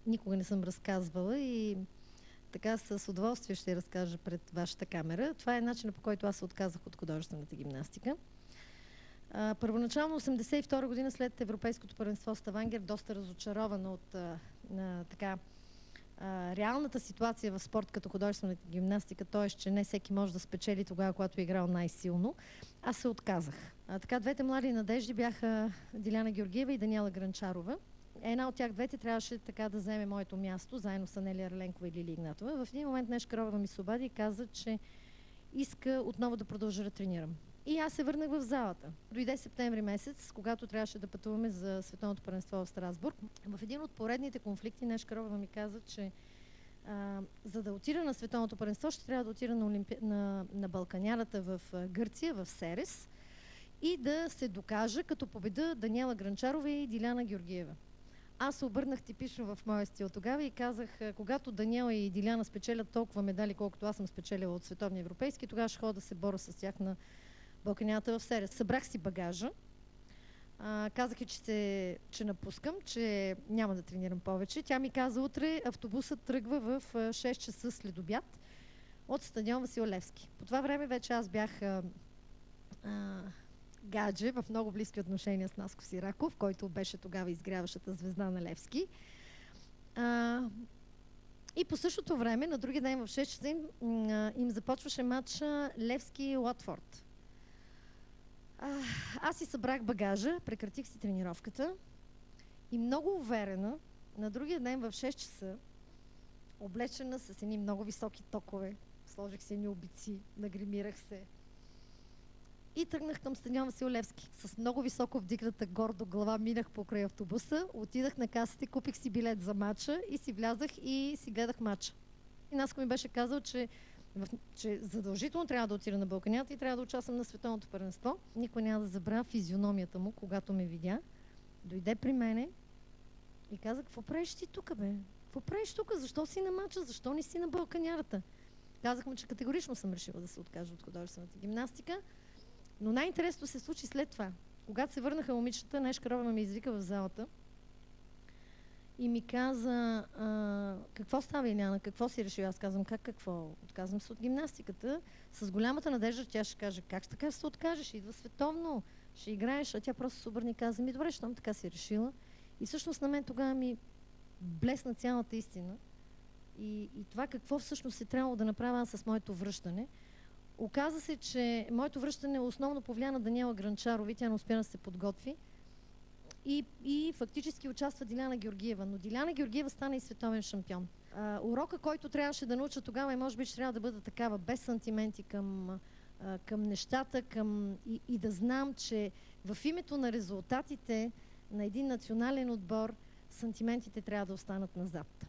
никога не съм разказвала и така с удоволствие ще я разкажа пред вашата камера. Това е начинът, по който аз се отказах от художествената гимнастика. Първоначално 1982 година след Европейското първенство в Ставангер, доста разочарована от реалната ситуация в спорт като художествената гимнастика, т.е. че не всеки може да спечели тогава, когато е играл най-силно, аз се отказах. Така, двете млади надежди бяха Диляна Георгиева и Даниела Гранчарова. Една от тях двете трябваше така да вземе моето място, заедно с Анелия Раленкова и Лили Игнатова. В един момент Нешка Робева ми се обади и каза, че иска отново да продължа да тренирам. И аз се върнах в залата. Дойде септември месец, когато трябваше да пътуваме за Световното първенство в Страсбург. В един от поредните конфликти Нешка Робева ми каза, че за да отида на Световното първенство, ще трябва да отида на Балканярата в Гърция, в Серес, и да се докажа, като победа Даниела Гранчарова и Диляна Георгиева. Аз се обърнах типично в моя стил тогава и казах, когато Даниела и Диляна спечелят толкова медали, колкото аз съм спечелила от световни европейски, тогава ще ходя да се боря с тях на Балканята в Серес. Събрах си багажа, казах и, че напускам, че няма да тренирам повече. Тя ми каза, утре автобусът тръгва в 6 часа след обяд от стадион Васил Левски. По това време вече аз бях гадже в много близки отношения с Наско Сираков, който беше тогава изгряващата звезда на Левски. И по същото време, на другия ден в 6 часа им започваше матча Левски-Латфорд. Аз си събрах багажа, прекратих си тренировката и много уверена, на другия ден в 6 часа, облечена с едни много високи токове, сложих си едни обици, нагримирах се и тръгнах към стадион Васил Левски. С много високо вдигната гордо глава минах покрай автобуса, отидах на касите, купих си билет за матча и си влязах и си гледах матча. И Наско ми беше казал, че задължително трябва да отида на Балканята и трябва да участвам на Световното първенство. Никой няма да забравя физиономията му, когато ме видя. Дойде при мене и каза, какво правиш ти тук, бе? Какво правиш тук? Защо си на матча? Защо не си на Балканярата? Казах му, че категорично съм решила да се откажа от художествената гимнастика. Но най-интересното се случи след това. Когато се върнаха момичета, Нешка Робева ме извика в залата и ми каза, какво става, Иляна, какво си решила? Аз казвам, какво? Отказвам се от гимнастиката. С голямата надежда тя ще каже, как така ще се откажеш? Идва световно, ще играеш. А тя просто се обърна и каза, ми добре, щом така си решила. И всъщност на мен тогава ми блесна цялата истина. И това какво всъщност е трябвало да направя аз с моето връщане. Оказа се, че моето връщане основно повлия на Даниела Гранчарова, тя не успя да се подготви. И фактически участва Диляна Георгиева. Но Диляна Георгиева стана и световен шампион. Урока, който трябваше да науча тогава и може би ще трябва да бъда такава, без сантименти към нещата, и да знам, че в името на резултатите на един национален отбор сантиментите трябва да останат назад.